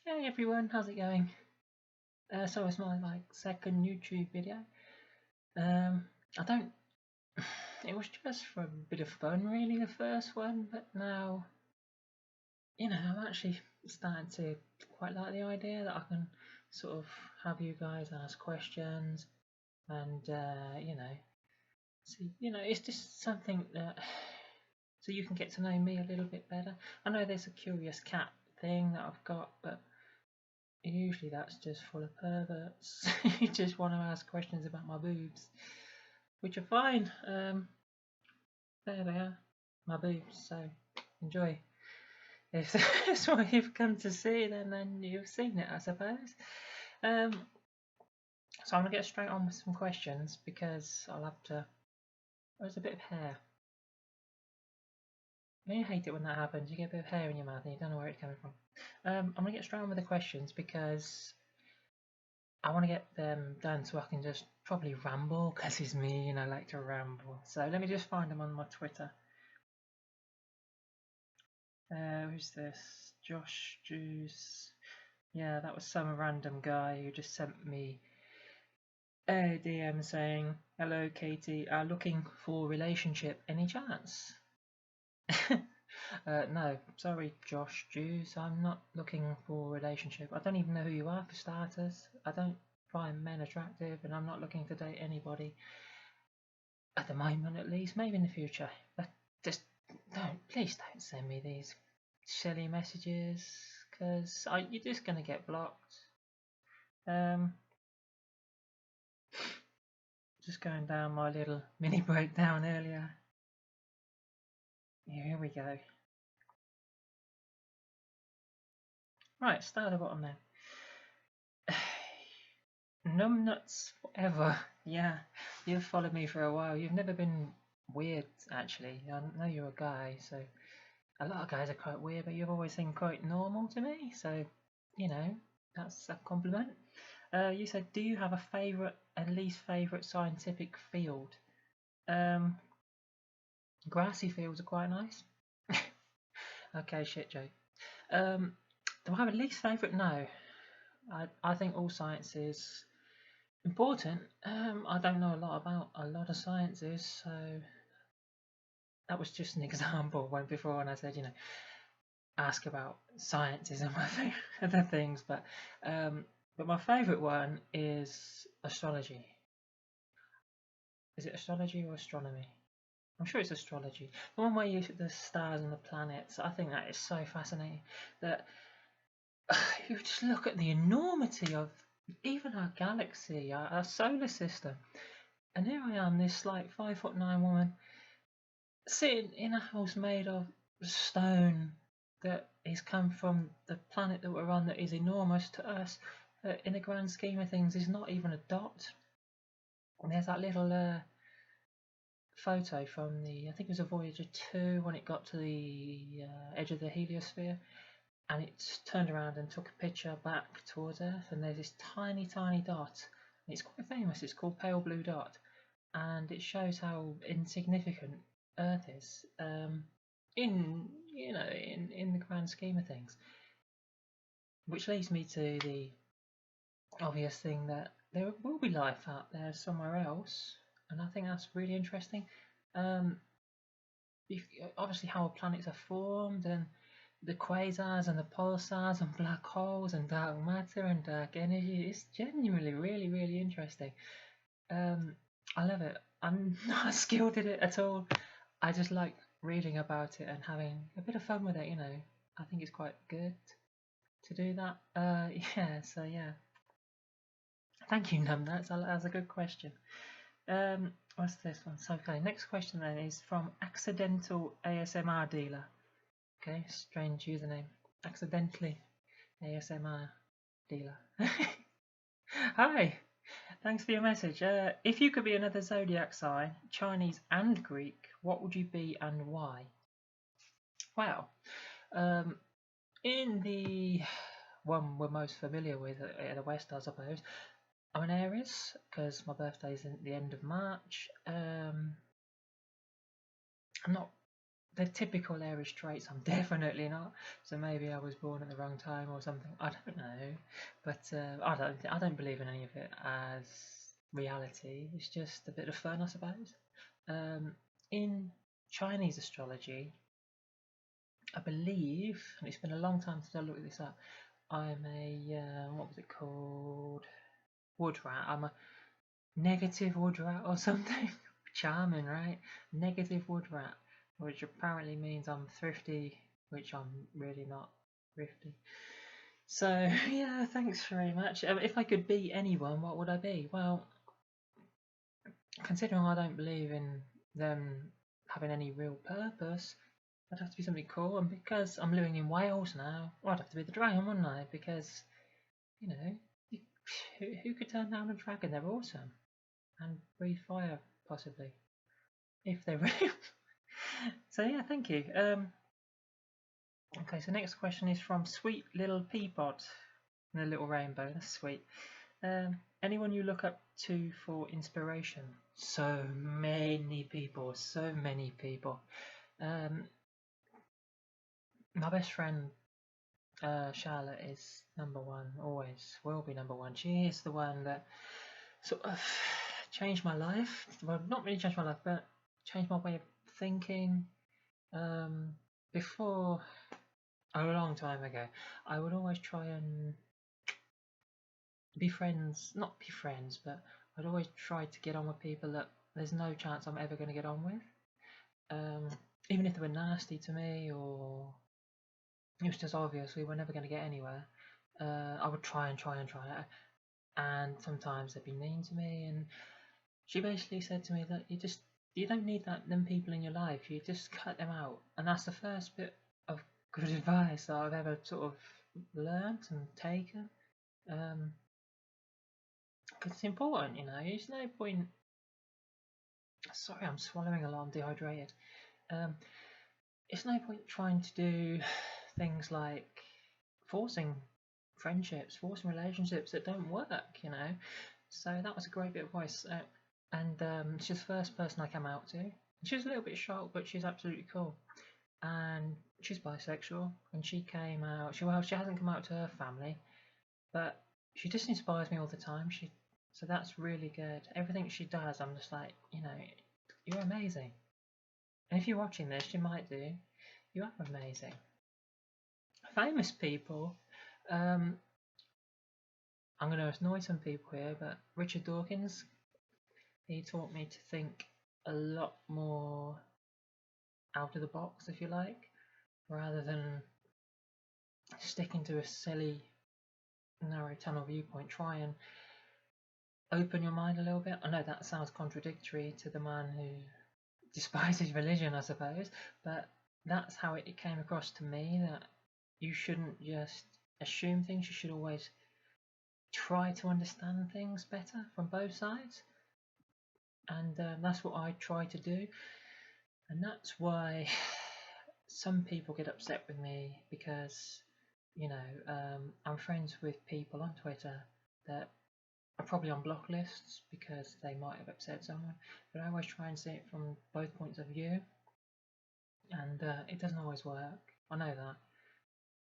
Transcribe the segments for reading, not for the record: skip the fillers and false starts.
Hey everyone, how's it going? So it's my second YouTube video. I don't. It was just for a bit of fun, really, the first one, but now, I'm actually starting to quite like the idea that I can sort of have you guys ask questions and see, it's just something that so you can get to know me a little bit better. I know there's a curious cat thing that I've got, but usually that's just full of perverts who just want to ask questions about my boobs, which are fine. There they are, my boobs. So enjoy. If that's what you've come to see, then you've seen it, I suppose. Um, so I'm gonna get straight on with some questions because I'll have to. There's a bit of hair. You hate it when that happens. You get a bit of hair in your mouth and you don't know where it's coming from. I'm gonna get straight on with the questions because I want to get them done so I can just probably ramble because it's me and I like to ramble. So let me just find them on my Twitter. Who's this? Josh Juice. Yeah, that was some random guy who just sent me a DM saying, "Hello, Katie. Looking for relationship? Any chance?" No, sorry, Josh Juice. I'm not looking for a relationship. I don't even know who you are for starters. I don't find men attractive, and I'm not looking to date anybody at the moment, at least. Maybe in the future. But just please don't send me these silly messages because you're just gonna get blocked. Um, just going down my little mini breakdown earlier. Here we go. Right, start at the bottom then. Numbnuts forever. Yeah, you've followed me for a while. You've never been weird, actually. I know you're a guy, so a lot of guys are quite weird, but you've always seemed quite normal to me. So, that's a compliment. You said, do you have a favourite and least favourite scientific field? Um, Grassy fields are quite nice. Okay, shit joke. Do I have a least favourite? No. I think all science is important. I don't know a lot about a lot of sciences, so that was just an example when before when I said, ask about sciences and my other things, but my favourite one is astrology. Is it astrology or astronomy? I'm sure it's astrology. The one where you the stars and the planets. I think that is so fascinating. That you just look at the enormity of even our galaxy, our solar system, and here I am, this like 5'9" woman, sitting in a house made of stone that has come from the planet that we're on, that is enormous to us. In the grand scheme of things, is not even a dot. And there's that little photo from I think it was a Voyager 2 when it got to the edge of the heliosphere, and it turned around and took a picture back towards Earth, and there's this tiny, tiny dot. And it's quite famous. It's called Pale Blue Dot, and it shows how insignificant Earth is in the grand scheme of things. Which leads me to the obvious thing that there will be life out there somewhere else, and I think that's really interesting. Um, Obviously, how planets are formed, and the quasars and the pulsars and black holes and dark matter and dark energy. It's genuinely really, really interesting. I love it. I'm not skilled at it at all. I just like reading about it and having a bit of fun with it, I think it's quite good to do that. Yeah, so yeah. Thank you, Num. That's a good question. What's this one? So, okay, next question then is from Accidental ASMR Dealer. Okay, strange username. Accidentally ASMR Dealer. Hi, thanks for your message. If you could be another zodiac sign, Chinese and Greek, what would you be and why? Well, um, in the one we're most familiar with in the West, I suppose, I'm an Aries because my birthday is at the end of March. I'm not the typical Irish traits. I'm definitely not. So maybe I was born at the wrong time or something. I don't know, but I don't believe in any of it as reality. It's just a bit of fun, I suppose. In Chinese astrology, I believe, and it's been a long time since I looked this up. I'm a what was it called? Wood rat. I'm a negative wood rat or something. Charming, right? Negative wood rat, which apparently means I'm thrifty, which I'm really not thrifty. So yeah, thanks very much. If I could be anyone, what would I be? Well, considering I don't believe in them having any real purpose, I'd have to be something cool. And because I'm living in Wales now, well, I'd have to be the dragon, wouldn't I? Because you know, you, who could turn down a dragon? They're awesome and breathe fire, possibly, if they're real. So yeah, thank you. Okay, so next question is from Sweet Little Peapod and a little rainbow. That's sweet. Anyone you look up to for inspiration? So many people, so many people. My best friend Charlotte is number one, always will be number one. She is the one that sort of changed my life. Well, not really changed my life, but changed my way of thinking. Before, a long time ago, I would always try and be friends, not be friends, but I'd always try to get on with people that there's no chance I'm ever going to get on with. Even if they were nasty to me or it was just obvious we were never going to get anywhere, I would try and try and try it. And sometimes they'd be mean to me, and she basically said to me that you don't need them people in your life. You just cut them out, and that's the first bit of good advice that I've ever sort of learnt and taken. Because it's important, you know. There's no point. Sorry, I'm swallowing a lot. I'm dehydrated. It's no point trying to do things like forcing friendships, forcing relationships that don't work, you know. So that was a great bit of advice. And she's the first person I came out to. She was a little bit shocked, but she's absolutely cool. And she's bisexual, and she came out. She hasn't come out to her family, but she just inspires me all the time. So that's really good. Everything she does, I'm just like, you know, you're amazing. And if you're watching this, you might do. You are amazing. Famous people. Um, I'm going to annoy some people here, but Richard Dawkins, he taught me to think a lot more out of the box, if you like, rather than sticking to a silly, narrow tunnel viewpoint. Try and open your mind a little bit. I know that sounds contradictory to the man who despises religion, I suppose, but that's how it came across to me, that you shouldn't just assume things, you should always try to understand things better from both sides. And that's what I try to do. And that's why some people get upset with me, because, you know, I'm friends with people on Twitter that are probably on block lists because they might have upset someone, but I always try and see it from both points of view, and it doesn't always work. I know that,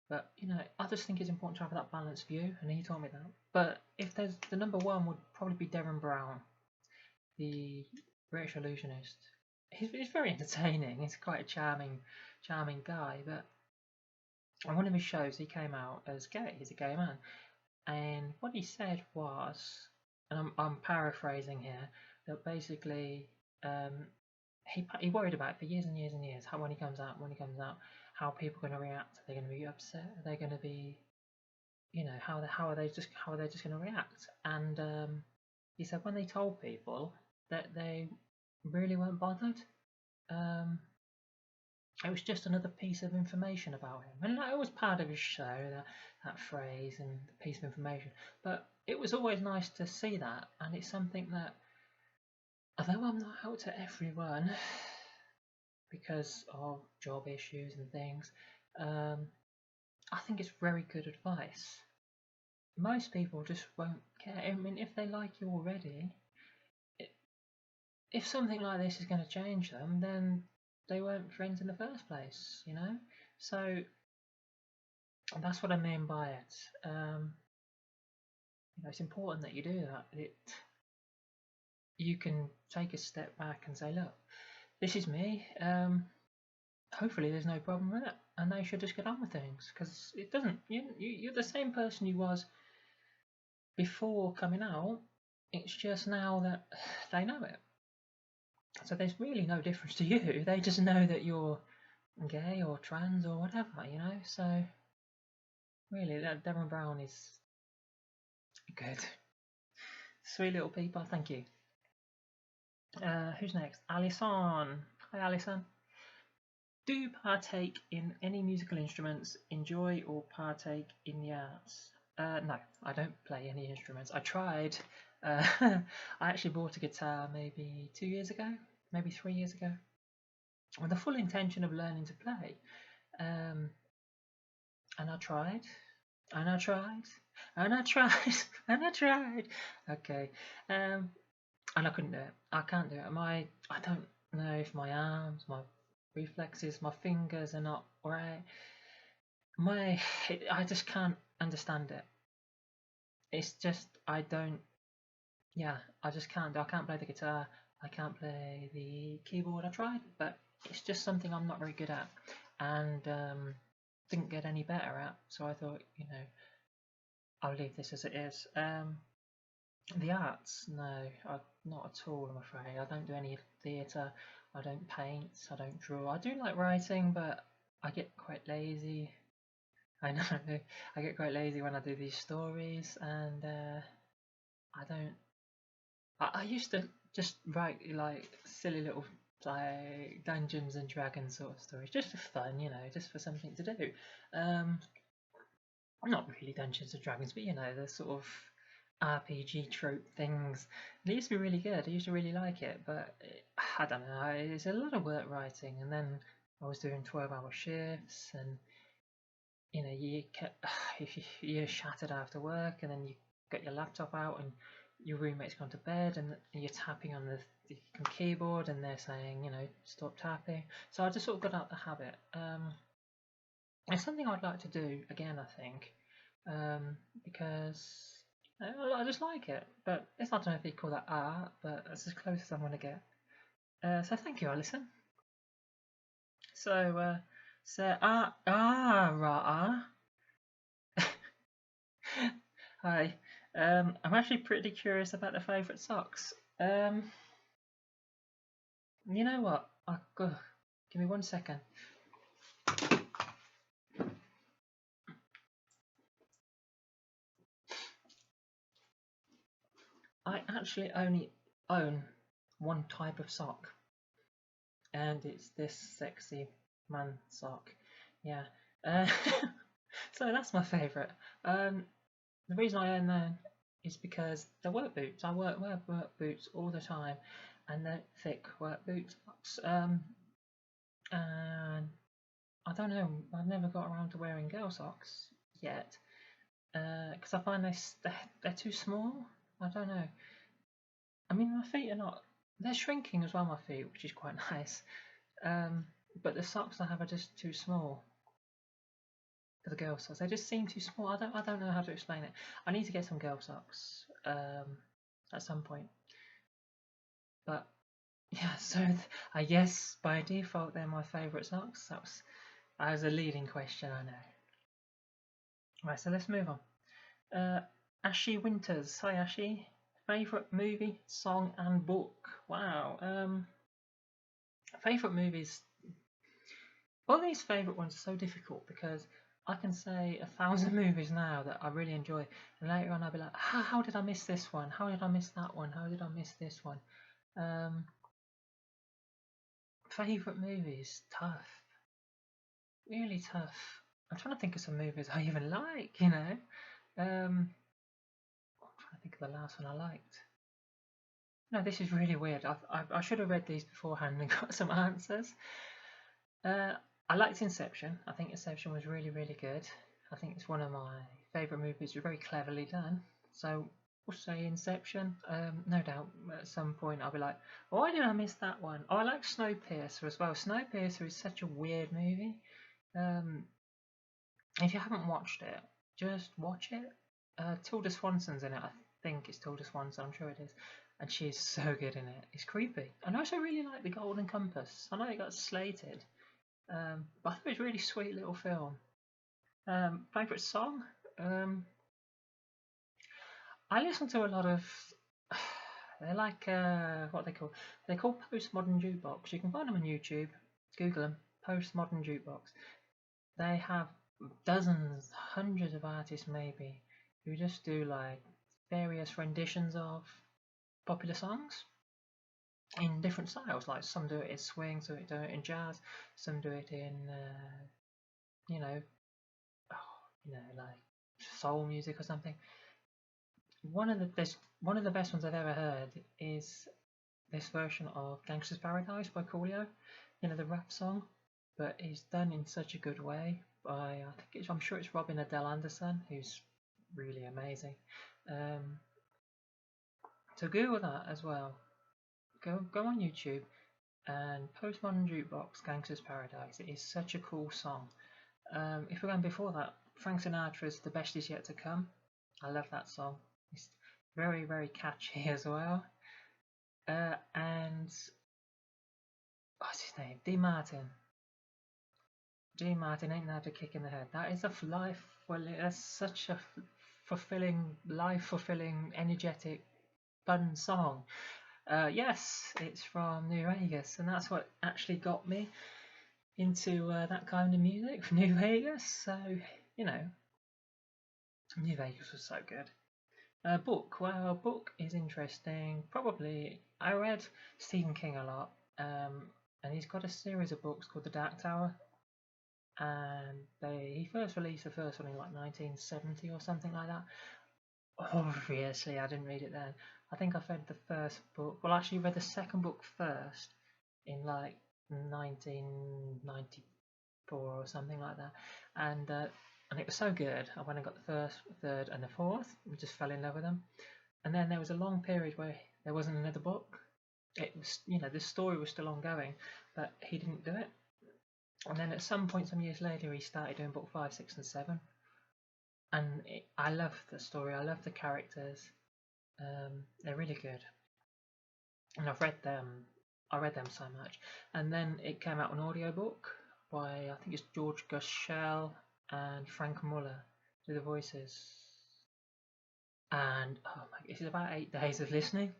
but you know, I just think it's important to have that balanced view, and he told me that. But if there's the number one would probably be Derren Brown, the British illusionist. He's very entertaining. He's quite a charming guy. But on one of his shows, he came out as gay. He's a gay man, and what he said was, and I'm paraphrasing here, that basically he worried about it for years and years and years. How when he comes out, how people are going to react. Are they going to be upset? Are they going to be, you know, how are they just going to react? And he said when they told people that they really weren't bothered. It was just another piece of information about him, and that was part of his show, that phrase and the piece of information. But it was always nice to see that, and it's something that, although I'm not out to everyone because of job issues and things, I think it's very good advice. Most people just won't care. I mean, if they like you already, if something like this is going to change them, then they weren't friends in the first place, you know? So that's what I mean by it. You know, it's important that you do that. You can take a step back and say, look, this is me. Hopefully there's no problem with it, and they should just get on with things, because it doesn't. You're the same person you was before coming out. It's just now that they know it. So there's really no difference to you. They just know that you're gay or trans or whatever, you know. So really, that Devon Brown is good. Sweet little people. Thank you. Who's next? Alison. Hi, Alison. Do you partake in any musical instruments? Enjoy or partake in the arts? No, I don't play any instruments. I tried. I actually bought a guitar maybe 2 years ago, maybe 3 years ago, with the full intention of learning to play. And I tried, and I tried, and I tried, and I tried. Okay, and I couldn't do it. I can't do it. I don't know if my arms, my reflexes, my fingers are not right. I just can't understand it. It's just I don't. Yeah, I just can't. I can't play the guitar. I can't play the keyboard. I tried, but it's just something I'm not very good at, and didn't get any better at. So I thought, you know, I'll leave this as it is. The arts, no, not at all. I'm afraid I don't do any theatre. I don't paint. I don't draw. I do like writing, but I get quite lazy. I know. I get quite lazy when I do these stories, and I don't. I used to just write like silly little like Dungeons and Dragons sort of stories, just for fun, you know, just for something to do. Um, Not really Dungeons and Dragons, but you know, the sort of RPG trope things. They used to be really good. I used to really like it, but I don't know. It's a lot of work writing, and then I was doing 12-hour shifts, and you know, you're shattered after work, and then you got your laptop out, and your roommate's gone to bed, and you're tapping on the keyboard, and they're saying, you know, stop tapping. So I just sort of got out the habit. It's something I'd like to do again, I think, because I just like it. But I don't know if you call that art, but it's as close as I'm going to get. So thank you, Alison. So, right. Hi. I'm actually pretty curious about the favourite socks. You know what? Give me 1 second. I actually only own one type of sock, and it's this sexy man sock. Yeah. Uh, so that's my favourite. The reason I own them is because they're work boots. I wear work boots all the time, and they're thick work boots. And I don't know. I've never got around to wearing girl socks yet, because I find they're too small. I don't know. I mean, my feet are not. They're shrinking as well, my feet, which is quite nice. But the socks I have are just too small for the girl socks. They just seem too small. I don't know how to explain it. I need to get some girl socks at some point. But yeah, so I guess by default they're my favourite socks. That was a leading question, I know. Right, so let's move on. Ashy Winters. Hi, Ashy. Favourite movie, song, and book? Wow. Favourite movies. All these favourite ones are so difficult because I can say 1,000 movies now that I really enjoy, and later on I'll be like, how did I miss this one? How did I miss that one? How did I miss this one? Favourite movies, tough, really tough. I'm trying to think of some movies I even like, you know. I'm trying to think of the last one I liked. No, this is really weird. I should have read these beforehand and got some answers. I liked Inception. I think Inception was really, really good. I think it's one of my favourite movies. It was very cleverly done. So we'll say Inception. No doubt at some point I'll be like, why did I miss that one? Oh, I like Snowpiercer as well. Snowpiercer is such a weird movie. Um, if you haven't watched it, just watch it. Tilda Swanson's in it. I think it's Tilda Swanson. I'm sure it is, and she's so good in it. It's creepy. And I also really like The Golden Compass. I know it got slated, but I thought it was a really sweet little film. Favorite song? I listen to a lot of. They're like what they call. They're called postmodern jukebox. You can find them on YouTube. Google them. Postmodern jukebox. They have dozens, hundreds of artists maybe, who just do like various renditions of popular songs in different styles. Like some do it in swing, some do it in jazz, some do it in you know, like soul music or something. One of the best ones I've ever heard is this version of Gangsta's Paradise by Coolio, the rap song, but it's done in such a good way by, I'm sure it's Robin Adele Anderson, who's really amazing. So Google that as well. Go on YouTube and Postmodern Jukebox Gangsta's Paradise. It is such a cool song. If we're going before that, Frank Sinatra's The Best Is Yet to Come. I love that song. It's very, very catchy as well. And what's his name? Dean Martin. Dean Martin, Ain't That a Kick in the Head. That is that's such a fulfilling, life-fulfilling, energetic, fun song. Yes, it's from New Vegas, and that's what actually got me into that kind of music from New Vegas. So, New Vegas was so good. Book. Well, book is interesting. Probably, I read Stephen King a lot, and he's got a series of books called The Dark Tower, and he first released the first one in like 1970 or something like that. Obviously, I didn't read it then. I think I've read the first book. Well, actually, read the second book first in like 1994 or something like that, and it was so good. I went and got the first, third, and the fourth, and just fell in love with them. And then there was a long period where there wasn't another book. It was, the story was still ongoing, but he didn't do it. And then at some point, some years later, he started doing book 5, 6, and 7. And I love the story. I love the characters. They're really good. And I've read them. I read them so much. And then it came out on audiobook by, I think it's George Gushell and Frank Muller do the voices. And oh my, it's about 8 days of listening,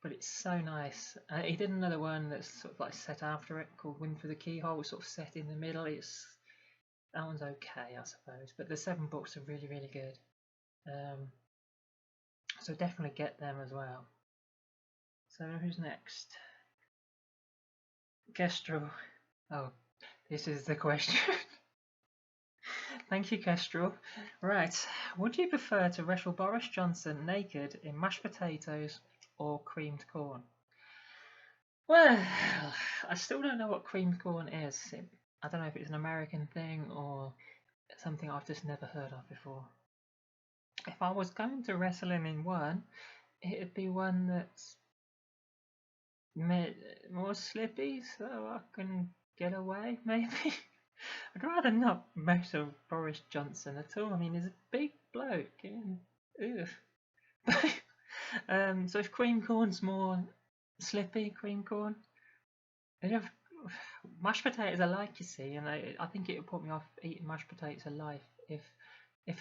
but it's so nice. He did another one that's sort of like set after it called Wind Through the Keyhole, sort of set in the middle. That one's okay, I suppose, but the 7 books are really, really good. So definitely get them as well. So who's next? Kestrel. Oh, this is the question. Thank you, Kestrel. Right, would you prefer to wrestle Boris Johnson naked in mashed potatoes or creamed corn? Well, I still don't know what creamed corn is. I don't know if it's an American thing or something I've just never heard of before. If I was going to wrestle him in one, it'd be one that's more slippy so I can get away, maybe. I'd rather not wrestle Boris Johnson at all. I mean, he's a big bloke. So if cream corn's more slippy, cream corn, mashed potatoes I like, you see, and I think it would put me off eating mashed potatoes alive if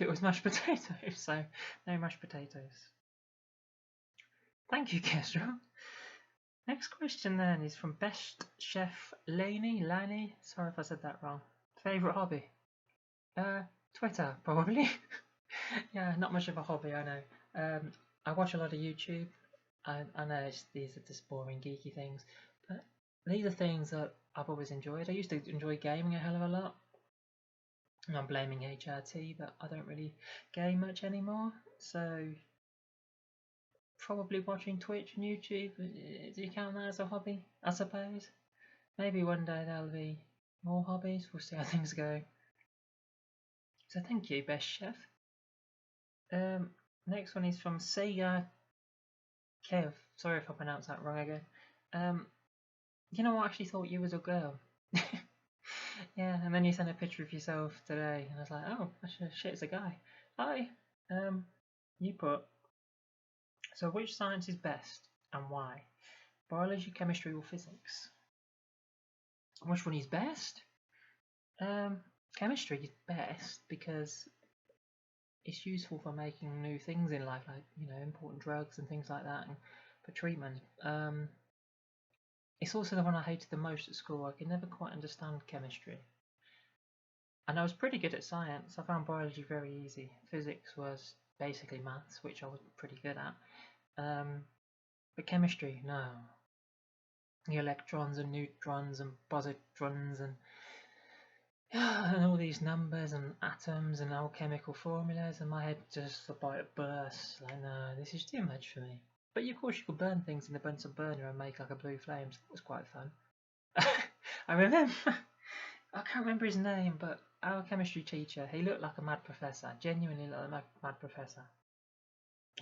it was mashed potatoes. So no mashed potatoes. Thank you, Kestrel. Next question then is from Best Chef Laney. Sorry if I said that wrong. Favorite hobby? Twitter, probably. Yeah, not much of a hobby, I know. I watch a lot of YouTube. I know these are just boring, geeky things, but these are things that I've always enjoyed. I used to enjoy gaming a hell of a lot. And I'm blaming HRT, but I don't really game much anymore. So probably watching Twitch and YouTube. Do you count that as a hobby? I suppose. Maybe one day there'll be more hobbies. We'll see how things go. So thank you, Best Chef. Next one is from Sega Kev. Sorry if I pronounced that wrong again. You know, I actually thought you was a girl. Yeah, and then you sent a picture of yourself today, and I was like, oh, shit, it's a guy. Hi. You put, so which science is best and why? Biology, chemistry, or physics? Which one is best? Chemistry is best because it's useful for making new things in life, like, you know, important drugs and things like that, and for treatment. It's also the one I hated the most at school. I could never quite understand chemistry. And I was pretty good at science. I found biology very easy. Physics was basically maths, which I was pretty good at. But chemistry, no. The electrons and neutrons and positrons and and all these numbers and atoms and alchemical formulas, and my head just about to burst. Like, no, this is too much for me. But of course, you could burn things in the Bunsen burner and make like a blue flame. So it was quite fun. I remember, I can't remember his name, but our chemistry teacher, he looked like a mad professor, genuinely like a mad professor.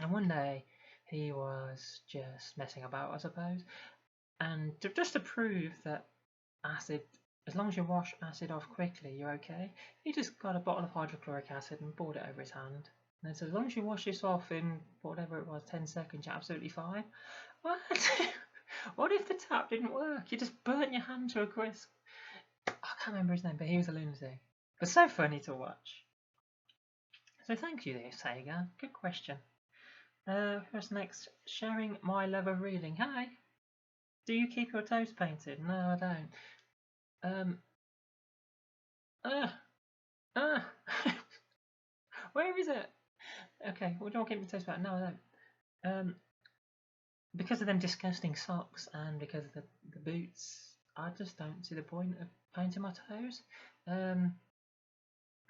And one day, he was just messing about, I suppose, and just to prove that acid, as long as you wash acid off quickly, you're okay. He just got a bottle of hydrochloric acid and poured it over his hand. And said, as long as you wash this off in whatever it was, 10 seconds, you're absolutely fine. What? What if the tap didn't work? You just burnt your hand to a crisp. I can't remember his name, but he was a lunatic. But so funny to watch. So thank you there, Sega. Good question. Who's next? Sharing my love of reading. Hi. Do you keep your toes painted? No, I don't. Where is it? Okay, well, don't keep my toes back. No, I don't. Because of them disgusting socks and because of the boots, I just don't see the point of painting my toes. No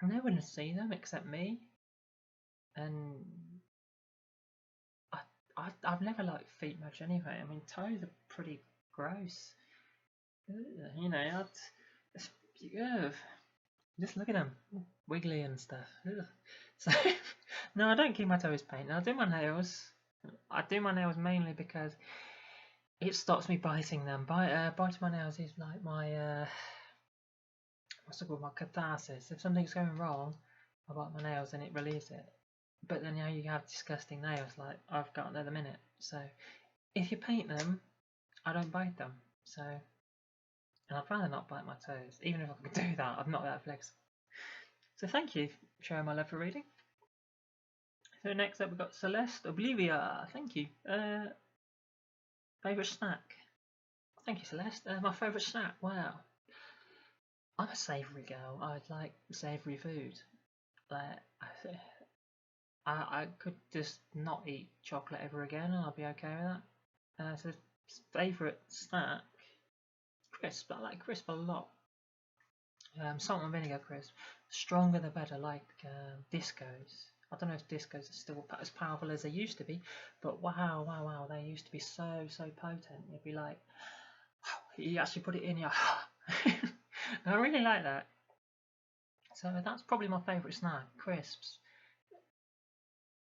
one will see them except me, and I've never liked feet much anyway. I mean, toes are pretty gross. You know, just look at them, wiggly and stuff. So, no, I don't keep my toes painted. I do my nails. I do my nails mainly because it stops me biting them. Biting my nails is like my what's it called? My catharsis. If something's going wrong, I bite my nails and it relieves it. But then you have disgusting nails like I've got at the minute. So if you paint them, I don't bite them. So, and I'd rather not bite my toes. Even if I could do that, I'm not that flexible. So thank you for sharing my love for reading. So next up we've got Celeste Oblivia. Thank you. Favourite snack? Thank you, Celeste. My favourite snack? Wow. I'm a savoury girl. I like savoury food. Like, I could just not eat chocolate ever again and I'll be okay with that. So favourite snack? Crisp. I like crisp a lot. Salt and vinegar crisp. Stronger the better, like Discos. I don't know if Discos are still as powerful as they used to be, but wow, they used to be so potent. You'd be like, you actually put it in your. I really like that. So that's probably my favourite snack, crisps.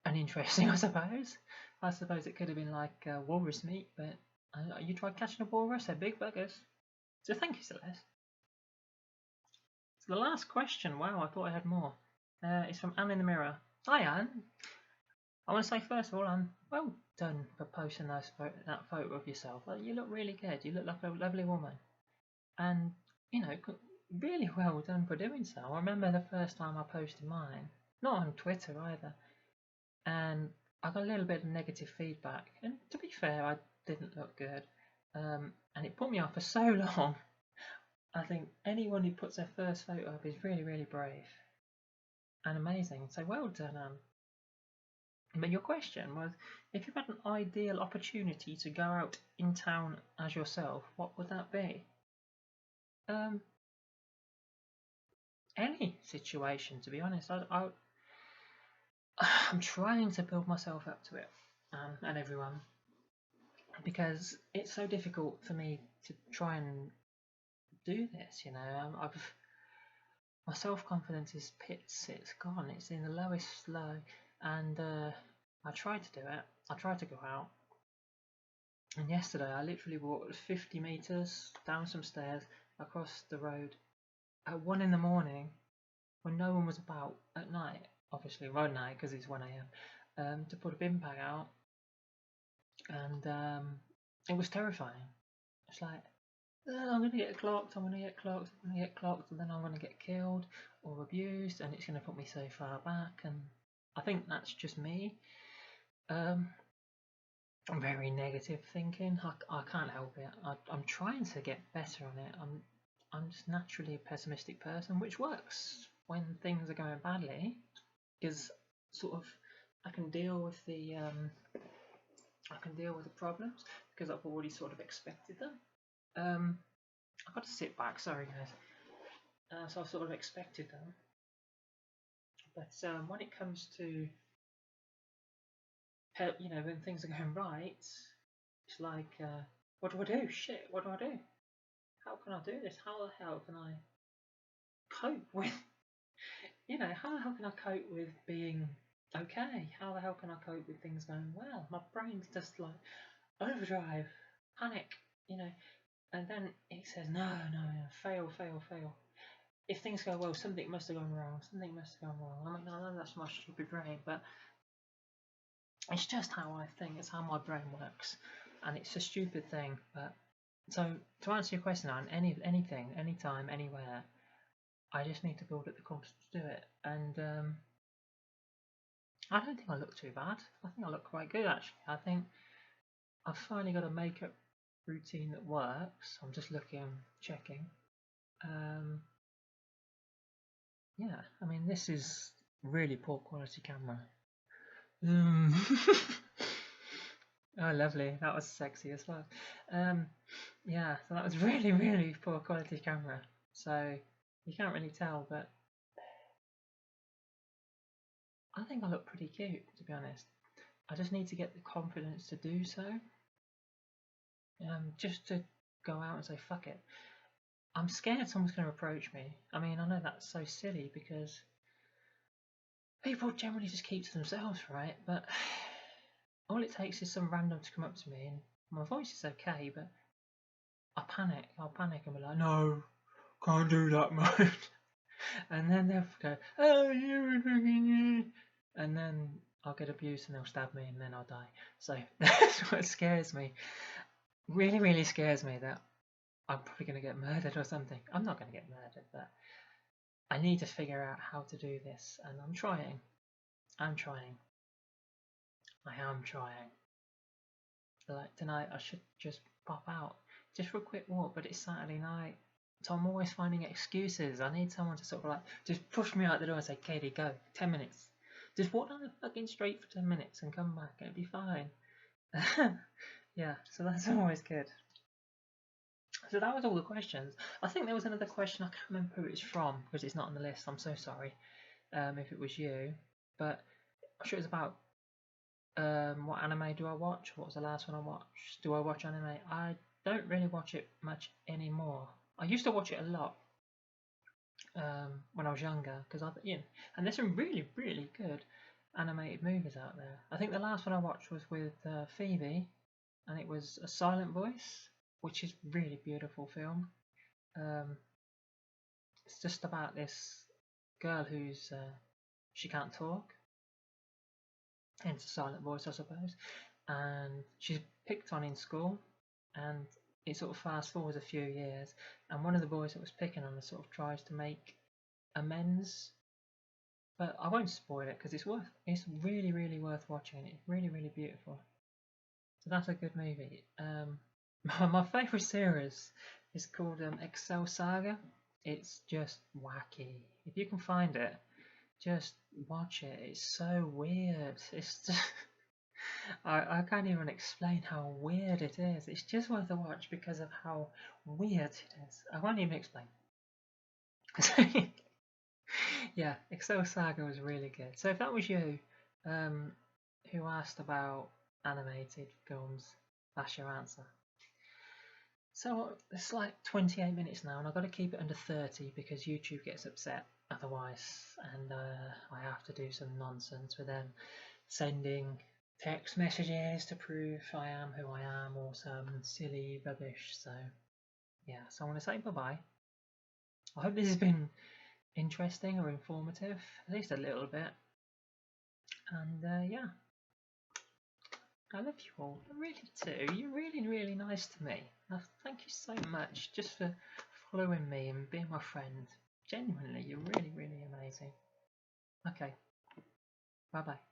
And interesting, I suppose. I suppose it could have been like walrus meat, but you tried catching a walrus? They're big buggers. So thank you, Celeste. So the last question, wow, I thought I had more. It's from Anne in the Mirror. Hi, Anne. I want to say first of all, Anne, well done for posting that photo of yourself. You look really good. You look like a lovely woman. And, you know, really well done for doing so. I remember the first time I posted mine, not on Twitter either, and I got a little bit of negative feedback. And to be fair, I didn't look good, and it put me off for so long. I think anyone who puts their first photo up is really brave and amazing. So well done, But your question was, if you had an ideal opportunity to go out in town as yourself, what would that be? Any situation, to be honest. I'm trying to build myself up to it, and everyone, because it's so difficult for me to try and do this. You know, my self confidence is pits. It's gone. It's in the lowest low, and I tried to do it. I tried to go out. And yesterday I literally walked 50 metres down some stairs across the road at 1 in the morning when no one was about at night, obviously road night because it's 1 a.m. To put a bin bag out, and it was terrifying. It's like, I'm going to get clocked, I'm going to get clocked, I'm going to get clocked, and then I'm going to get killed or abused, and it's going to put me so far back. And I think that's just me. Very negative thinking. I can't help it. I'm trying to get better on it. I'm just naturally a pessimistic person, which works when things are going badly, because sort of I can deal with the problems because I've already sort of expected them. I've got to sit back. Sorry, guys. So I've sort of expected them, but when it comes to when things are going right, it's like, what do I do? Shit, what do I do? How can I do this? How the hell can I cope with, how the hell can I cope with being okay? How the hell can I cope with things going well? My brain's just like overdrive, panic, and then it says, no, fail. If things go well, something must have gone wrong. Something must have gone wrong. I mean, I know that's my stupid brain, but it's just how I think. It's how my brain works, and it's a stupid thing. But so to answer your question on anything, anytime, anywhere, I just need to build up the confidence to do it. And I don't think I look too bad. I think I look quite good actually. I think I've finally got a makeup routine that works. I'm just looking, checking. Yeah, I mean, this is really poor quality camera. Oh, lovely. That was sexy as well. Yeah, so that was really, really poor quality camera. So you can't really tell, but I think I look pretty cute, to be honest. I just need to get the confidence to do so. Just to go out and say, fuck it. I'm scared someone's going to approach me. I mean, I know that's so silly because people generally just keep to themselves, right? But all it takes is some random to come up to me, and my voice is okay, but I'll panic and be like, no, can't do that, mate. And then they'll go, oh, you, and then I'll get abused and they'll stab me and then I'll die. So that's what scares me. Really, really scares me that I'm probably going to get murdered or something. I'm not going to get murdered, but I need to figure out how to do this, and I'm trying. I am trying. Like tonight, I should just pop out just for a quick walk, but it's Saturday night, so I'm always finding excuses. I need someone to sort of like just push me out the door and say, Katie, go, 10 minutes. Just walk down the fucking street for 10 minutes and come back, it'll be fine. Yeah, so that's always good. So that was all the questions. I think there was another question, I can't remember who it's from because it's not on the list. I'm so sorry if it was you, but I'm sure it was about what anime do I watch? What was the last one I watched? Do I watch anime? I don't really watch it much anymore. I used to watch it a lot when I was younger because and there's some really, really good animated movies out there. I think the last one I watched was with Phoebe, and it was A Silent Voice, which is a really beautiful film. It's just about this girl who's she can't talk, hence a silent voice, I suppose, and she's picked on in school, and it sort of fast forwards a few years, and one of the boys that was picking on her sort of tries to make amends, but I won't spoil it because it's really, really worth watching. It's really, really beautiful. So that's a good movie. My favourite series is called Excel Saga. It's just wacky. If you can find it, just watch it. It's so weird. It's just I can't even explain how weird it is. It's just worth a watch because of how weird it is. I won't even explain. Yeah, Excel Saga was really good. So if that was you, who asked about animated films, that's your answer. So it's like 28 minutes now, and I've got to keep it under 30 because YouTube gets upset otherwise, and I have to do some nonsense with them sending text messages to prove I am who I am, or some silly rubbish. So yeah, so I want to say bye-bye. I hope this has been interesting or informative, at least a little bit. And yeah, I love you all. I really do. You're really, really nice to me. Thank you so much just for following me and being my friend. Genuinely, you're really, really amazing. Okay, bye bye.